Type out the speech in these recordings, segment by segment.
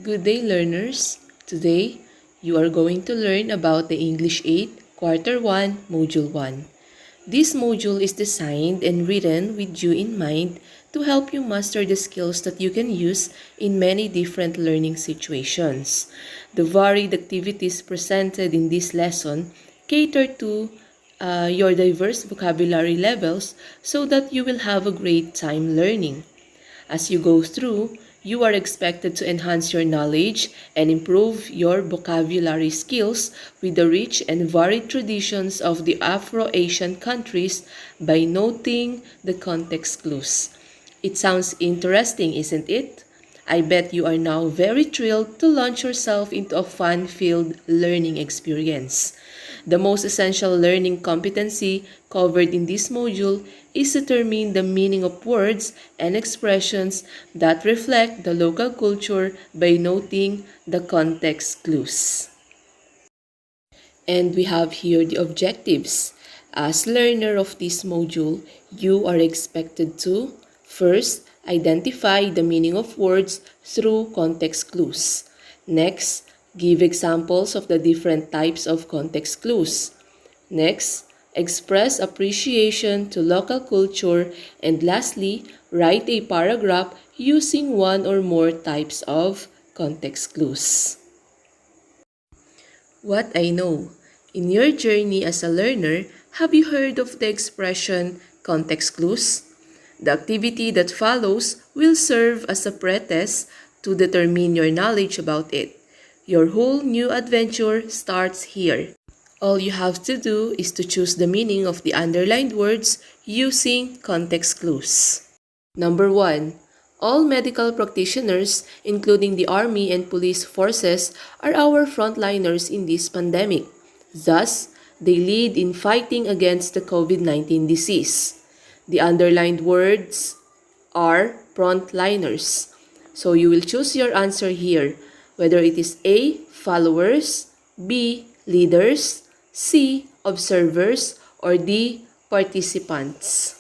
Good day, learners. Today, you are going to learn about the English 8, Quarter 1, Module 1. This module is designed and written with you in mind to help you master the skills that you can use in many different learning situations. The varied activities presented in this lesson cater to your diverse vocabulary levels so that you will have a great time learning. As you go through, you are expected to enhance your knowledge and improve your vocabulary skills with the rich and varied traditions of the Afro-Asian countries by noting the context clues. It sounds interesting, isn't it? I bet you are now very thrilled to launch yourself into a fun-filled learning experience. The most essential learning competency covered in this module is to determine the meaning of words and expressions that reflect the local culture by noting the context clues. And we have here the objectives. As learner of this module, you are expected to first, identify the meaning of words through context clues. Next, give examples of the different types of context clues. Next, express appreciation to local culture. And lastly, write a paragraph using one or more types of context clues. What I know. In your journey as a learner, have you heard of the expression context clues? The activity that follows will serve as a pretest to determine your knowledge about it. Your whole new adventure starts here. All you have to do is to choose the meaning of the underlined words using context clues. Number 1. All medical practitioners, including the Army and police forces, are our frontliners in this pandemic. Thus, they lead in fighting against the COVID-19 disease. The underlined words are frontliners. So you will choose your answer here, whether it is A. Followers, B. Leaders, C. Observers, or D. Participants.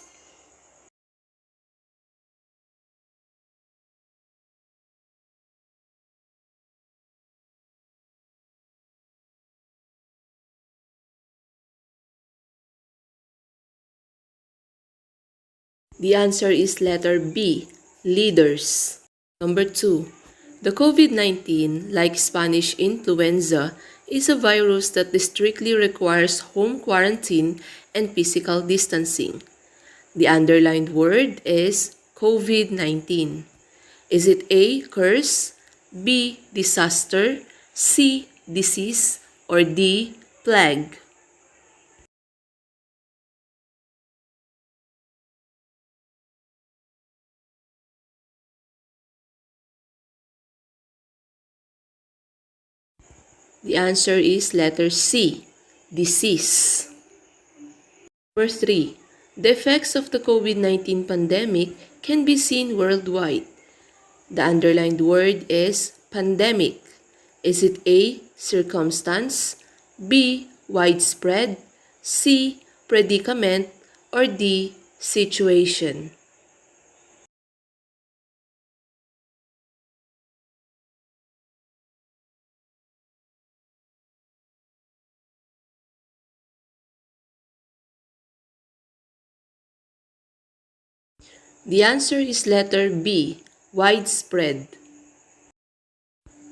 The answer is letter B, leaders. Number 2. The COVID-19, like Spanish influenza, is a virus that strictly requires home quarantine and physical distancing. The underlined word is COVID-19. Is it A. Curse, B. Disaster, C. Disease, or D. Plague? The answer is letter C, disease. Number 3. The effects of the COVID-19 pandemic can be seen worldwide. The underlined word is pandemic. Is it A. Circumstance, B. Widespread, C. Predicament, or D. Situation? The answer is letter B, widespread.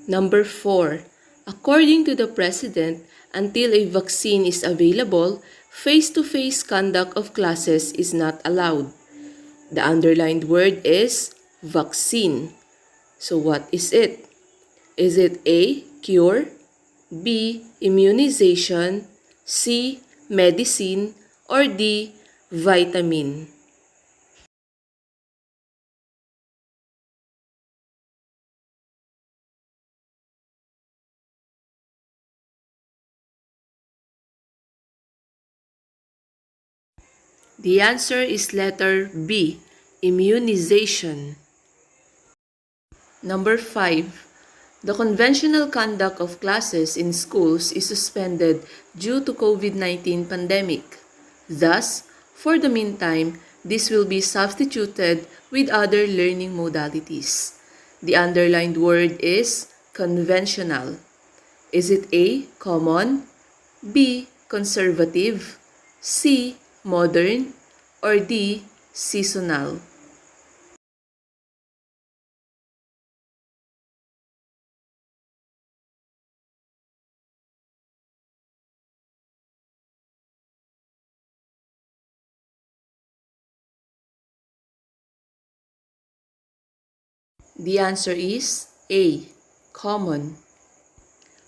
Number 4. According to the President, until a vaccine is available, face-to-face conduct of classes is not allowed. The underlined word is vaccine. So what is it? Is it A. Cure, B. Immunization, C. Medicine, or D. Vitamin? The answer is letter B, immunization. Number 5. The conventional conduct of classes in schools is suspended due to COVID-19 pandemic. Thus, for the meantime, this will be substituted with other learning modalities. The underlined word is conventional? Is it A. Common, B. Conservative, C. Modern, or D. Seasonal? The answer is A. Common.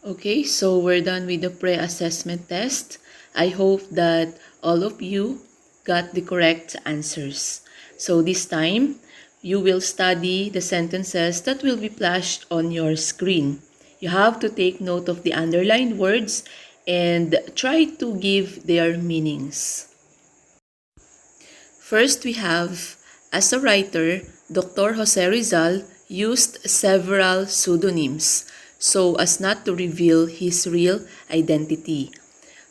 Okay, so we're done with the pre-assessment test. I hope that all of you got the correct answers. So this time, you will study the sentences that will be flashed on your screen. You have to take note of the underlined words and try to give their meanings. First, we have, as a writer, Dr. Jose Rizal used several pseudonyms so as not to reveal his real identity.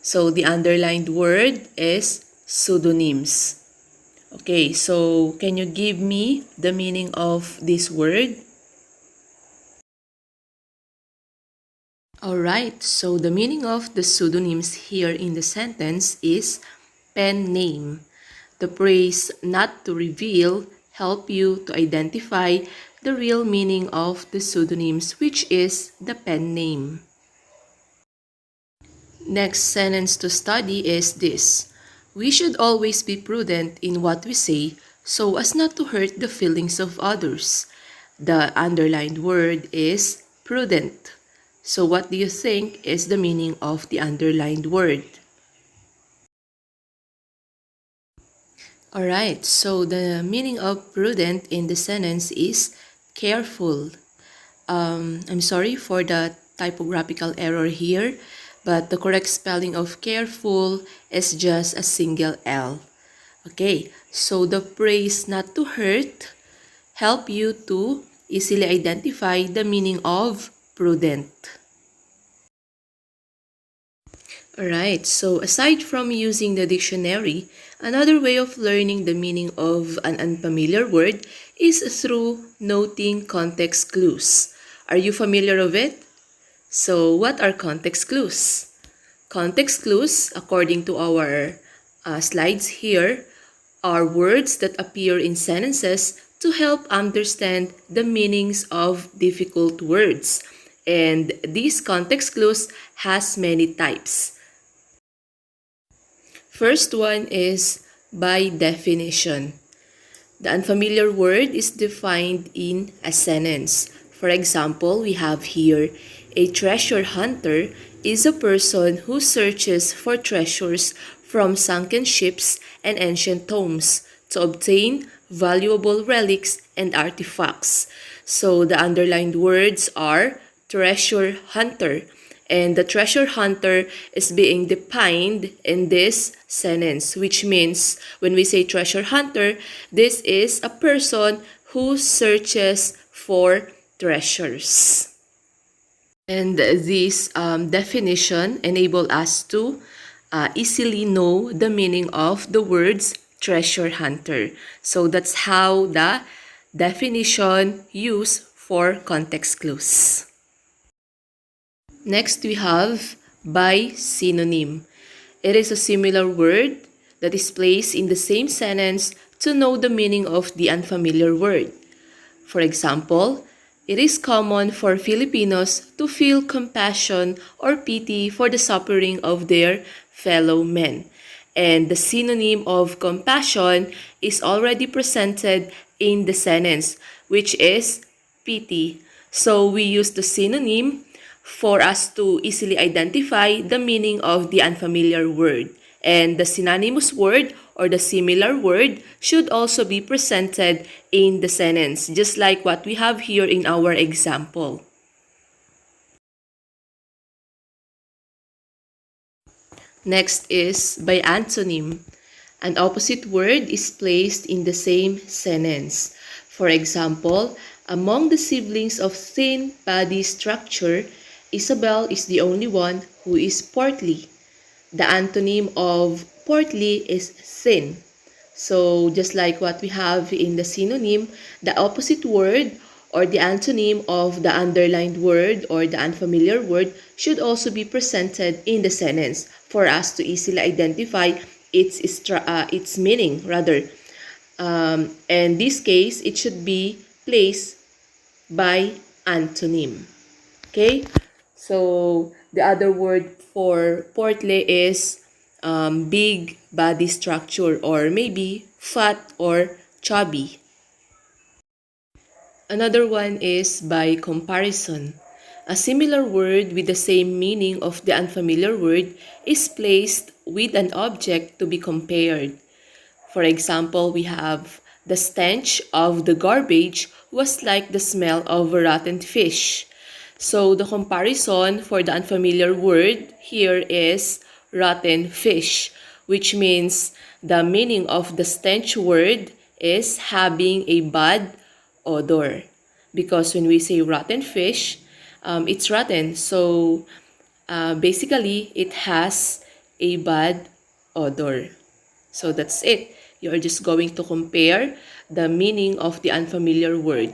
So the underlined word is pseudonyms. Okay, so can you give me the meaning of this word? Alright, so the meaning of the pseudonyms here in the sentence is pen name. The phrase not to reveal help you to identify the real meaning of the pseudonyms, which is the pen name. Next sentence to study is this. We should always be prudent in what we say so as not to hurt the feelings of others. The underlined word is prudent. So what do you think is the meaning of the underlined word? Alright, so the meaning of prudent in the sentence is careful. I'm sorry for the typographical error here, but the correct spelling of careful is just a single L. Okay, so the phrase not to hurt help you to easily identify the meaning of prudent. Alright, so aside from using the dictionary, another way of learning the meaning of an unfamiliar word is through noting context clues. Are you familiar with it? So what are context clues? Context clues, according to our slides here, are words that appear in sentences to help understand the meanings of difficult words. And these context clues has many types. First one is by definition. The unfamiliar word is defined in a sentence. For example, we have here, a treasure hunter is a person who searches for treasures from sunken ships and ancient tombs to obtain valuable relics and artifacts. So the underlined words are treasure hunter. And the treasure hunter is being defined in this sentence, which means when we say treasure hunter, this is a person who searches for treasures. And this definition enable us to easily know the meaning of the words treasure hunter. So that's how the definition used for context clues. Next, we have by synonym. It is a similar word that is placed in the same sentence to know the meaning of the unfamiliar word. For example, it is common for Filipinos to feel compassion or pity for the suffering of their fellow men. And the synonym of compassion is already presented in the sentence, which is pity. So we use the synonym for us to easily identify the meaning of the unfamiliar word. And the synonymous word or the similar word should also be presented in the sentence, just like what we have here in our example. Next is by antonym. An opposite word is placed in the same sentence. For example, among the siblings of thin body structure, Isabel is the only one who is portly. The antonym of portly is thin. So just like what we have in the synonym, the opposite word or the antonym of the underlined word or the unfamiliar word should also be presented in the sentence for us to easily identify its meaning rather. In this case, it should be placed by antonym. Okay? So, the other word for portly is big body structure or maybe fat or chubby. Another one is by comparison. A similar word with the same meaning of the unfamiliar word is placed with an object to be compared. For example, we have the stench of the garbage was like the smell of a rotten fish. So the comparison for the unfamiliar word here is rotten fish, which means the meaning of the stench word is having a bad odor. Because when we say rotten fish, it's rotten. So basically, it has a bad odor. So that's it. You are just going to compare the meaning of the unfamiliar word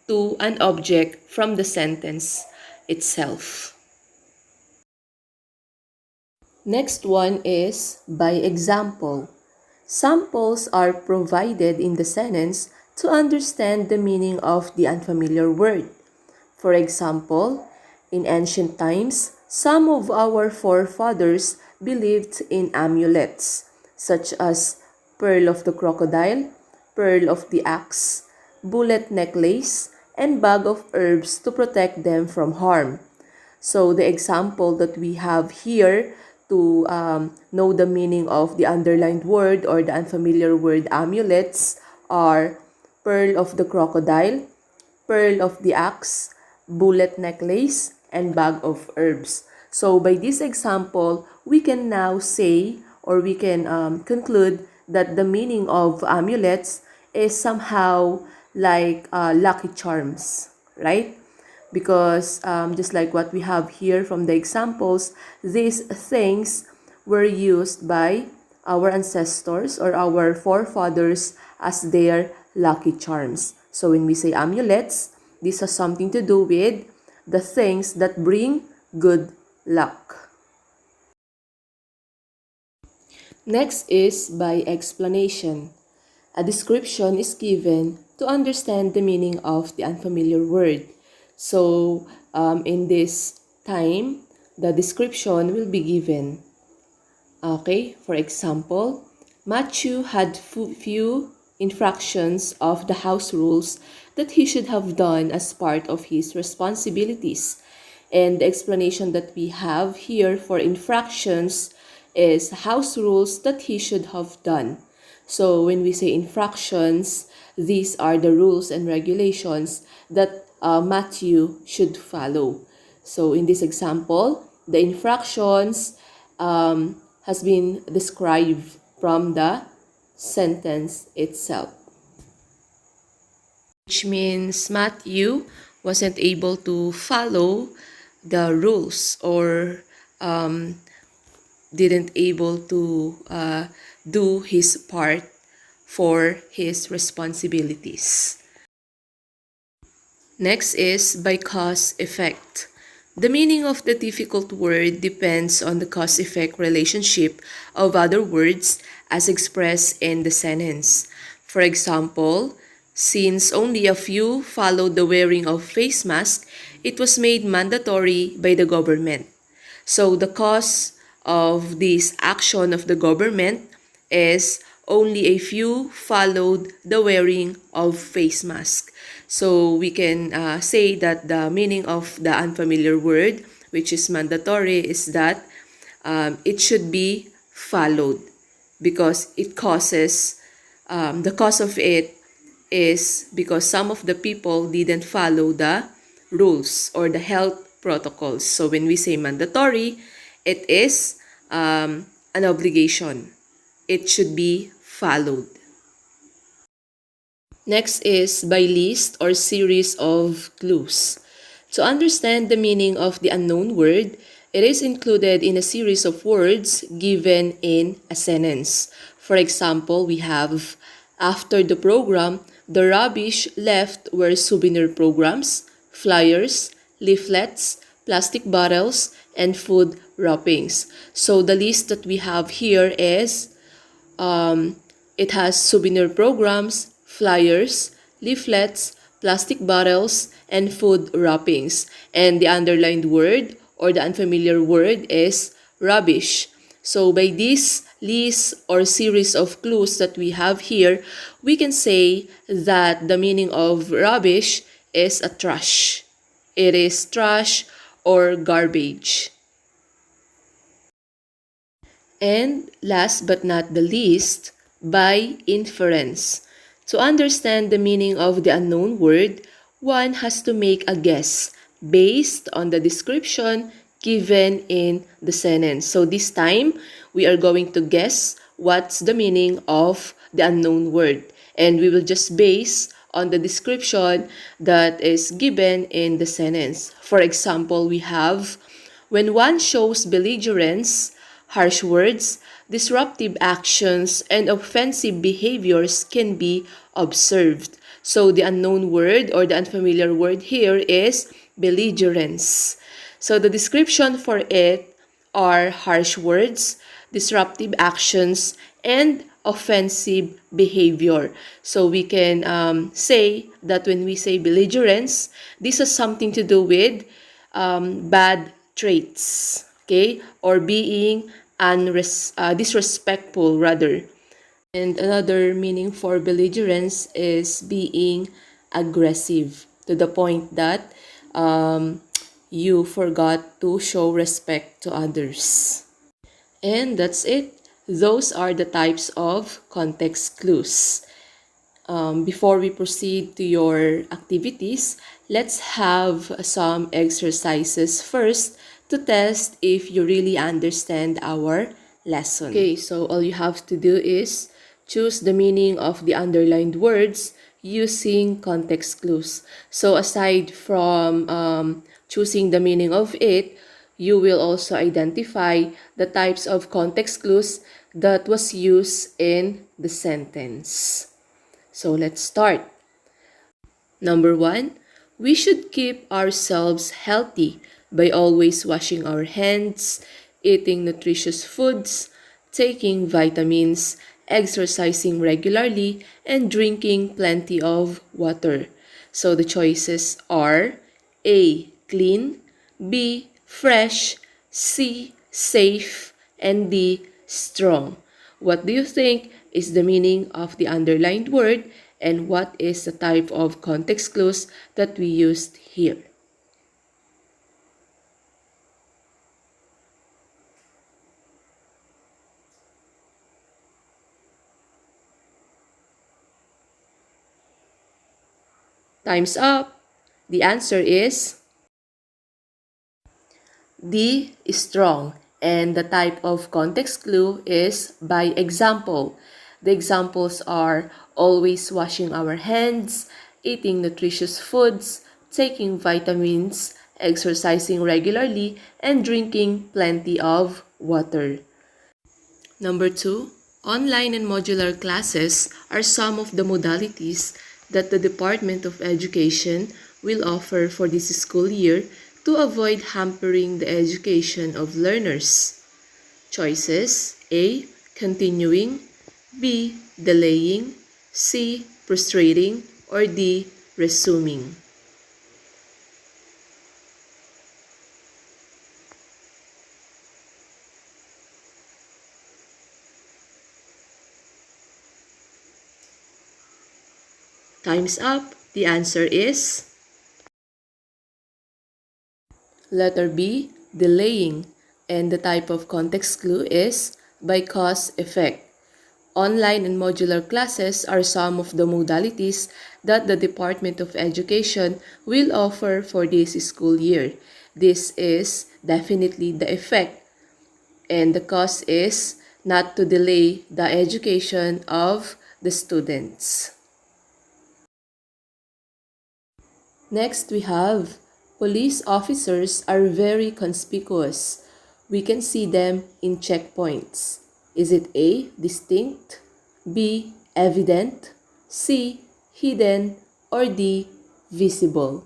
to an object from the sentence itself. Next one is by example. Samples are provided in the sentence to understand the meaning of the unfamiliar word. For example, in ancient times, some of our forefathers believed in amulets, such as pearl of the crocodile, pearl of the axe, bullet necklace, and bag of herbs to protect them from harm. So the example that we have here to know the meaning of the underlined word or the unfamiliar word amulets are pearl of the crocodile, pearl of the axe, bullet necklace, and bag of herbs. So by this example, we can now say or we can conclude that the meaning of amulets is somehow like lucky charms, right? Because just like what we have here from the examples, these things were used by our ancestors or our forefathers as their lucky charms. So when we say amulets, this has something to do with the things that bring good luck. Next is by explanation. A description is given to understand the meaning of the unfamiliar word. So, in this time, the description will be given. Okay, for example, Matthew had few infractions of the house rules that he should have done as part of his responsibilities. And the explanation that we have here for infractions is house rules that he should have done. So when we say infractions, these are the rules and regulations that Matthew should follow. So in this example, the infractions has been described from the sentence itself, which means Matthew wasn't able to follow the rules or didn't able to do his part for his responsibilities. Next is by cause-effect. The meaning of the difficult word depends on the cause-effect relationship of other words as expressed in the sentence. For example, since only a few followed the wearing of face mask, it was made mandatory by the government. So the cause of this action of the government is only a few followed the wearing of face mask. So we can say that the meaning of the unfamiliar word, which is mandatory, is that it should be followed because it causes, the cause of it is because some of the people didn't follow the rules or the health protocols. So when we say mandatory, it is an obligation. It should be followed. Next is by list or series of clues. To understand the meaning of the unknown word, it is included in a series of words given in a sentence. For example, we have, after the program, The rubbish left were souvenir programs, flyers, leaflets, plastic bottles, and food wrappings. So the list that we have here is it has souvenir programs, flyers, leaflets, plastic bottles, and food wrappings. And the underlined word or the unfamiliar word is rubbish. So by this list or series of clues that we have here, we can say that the meaning of rubbish is a trash. It is trash or garbage. And last but not the least, by inference. To understand the meaning of the unknown word, one has to make a guess based on the description given in the sentence. So this time, we are going to guess what's the meaning of the unknown word. And we will just base on the description that is given in the sentence. For example, we have, when one shows belligerence, harsh words, disruptive actions, and offensive behaviors can be observed. So the unknown word or the unfamiliar word here is belligerence. So the description for it are harsh words, disruptive actions, and offensive behavior. So we can say that when we say belligerence, this has something to do with bad traits, okay, or being disrespectful rather. And another meaning for belligerence is being aggressive to the point that you forgot to show respect to others. And that's it. Those are the types of context clues. Before we proceed to your activities, let's have some exercises first to test if you really understand our lesson. Okay, so all you have to do is choose the meaning of the underlined words using context clues. So aside from choosing the meaning of it, you will also identify the types of context clues that was used in the sentence. So let's start. Number 1, we should keep ourselves healthy by always washing our hands, eating nutritious foods, taking vitamins, exercising regularly, and drinking plenty of water. So the choices are A. Clean, B. Fresh, C. Safe, and D. Strong. What do you think is the meaning of the underlined word, and what is the type of context clues that we used here? Time's up. The answer is D. Strong. And the type of context clue is by example. The examples are always washing our hands, eating nutritious foods, taking vitamins, exercising regularly, and drinking plenty of water. Number 2, online and modular classes are some of the modalities that the Department of Education will offer for this school year to avoid hampering the education of learners. Choices: A. Continuing, B. Delaying, C. Frustrating, or D. Resuming. Time's up. The answer is letter B, delaying. And the type of context clue is by cause-effect. Online and modular classes are some of the modalities that the Department of Education will offer for this school year. This is definitely the effect, and the cause is not to delay the education of the students. Next, we have police officers are very conspicuous. We can see them in checkpoints. Is it A. Distinct, B. Evident, C. hidden, or D. Visible.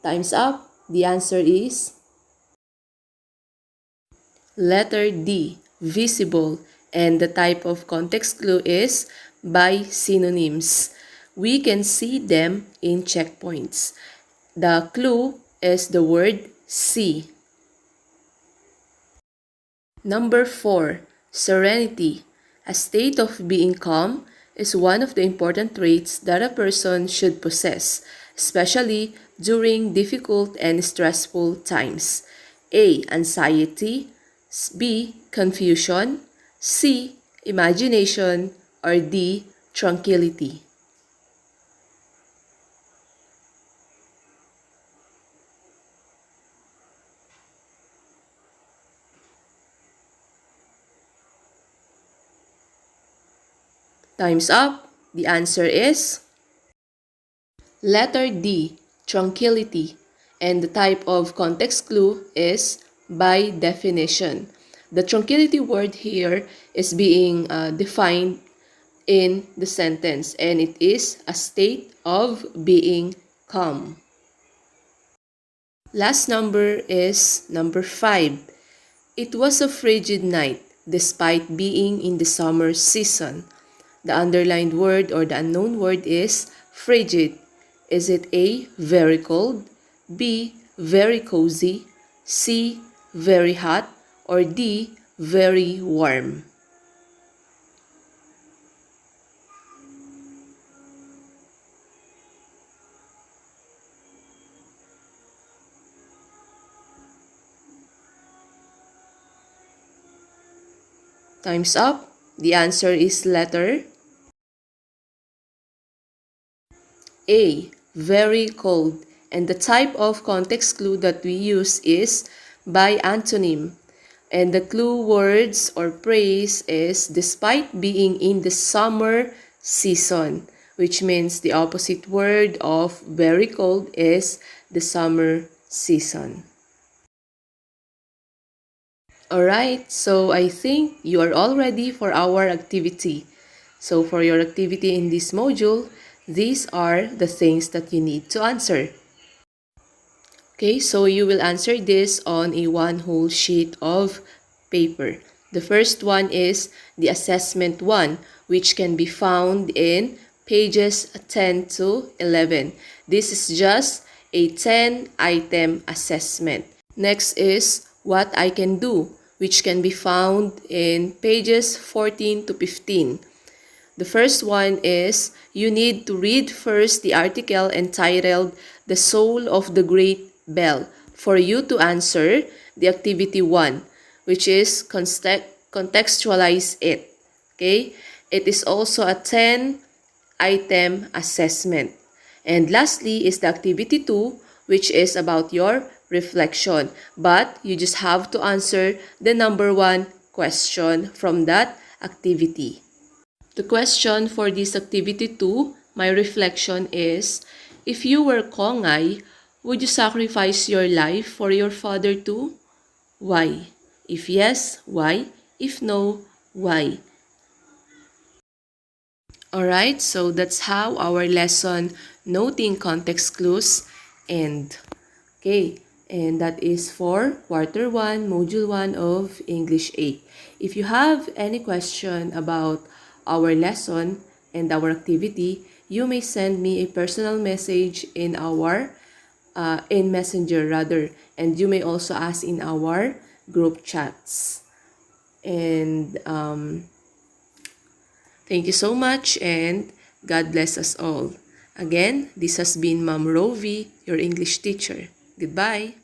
Time's up. The answer is letter D, visible, and the type of context clue is by synonyms. We can see them in checkpoints. The clue is the word see. Number 4, serenity. A state of being calm is one of the important traits that a person should possess, especially during difficult and stressful times. A. Anxiety. B. Confusion. C. Imagination. Or D. Tranquility. Time's up. The answer is letter D, tranquility. And the type of context clue is by definition. The tranquility word here is being defined in the sentence, and it is a state of being calm. Last number is number 5. It was a frigid night despite being in the summer season. The underlined word or the unknown word is frigid. Is it A. Very cold, B. Very cozy, C. Very hot, or D. Very warm? Time's up. The answer is letter A. Very cold. And the type of context clue that we use is by antonym. And the clue words or phrase is despite being in the summer season, which means the opposite word of very cold is the summer season. Alright, so I think you are all ready for our activity. So for your activity in this module, these are the things that you need to answer. Okay, so you will answer this on a one whole sheet of paper. The first one is the assessment 1, which can be found in pages 10 to 11. This is just a 10-item assessment. Next is what I can do, which can be found in pages 14 to 15. The first one is you need to read first the article entitled The Soul of the Great Bell for you to answer the activity 1, which is contextualize it. Okay? It is also a 10-item assessment. And lastly is the activity 2, which is about your reflection. But you just have to answer the number 1 question from that activity. The question for this activity 2, my reflection is, if you were Kongay, would you sacrifice your life for your father too? Why? If yes, why? If no, why? Alright, so that's how our lesson noting context clues end. Okay, and that is for Quarter 1, Module 1 of English 8. If you have any question about our lesson and our activity, you may send me a personal message in our in Messenger rather, and you may also ask in our group chats. And thank you so much, and God bless us all. Again, this has been Ma'am Rovi, your English teacher. Goodbye.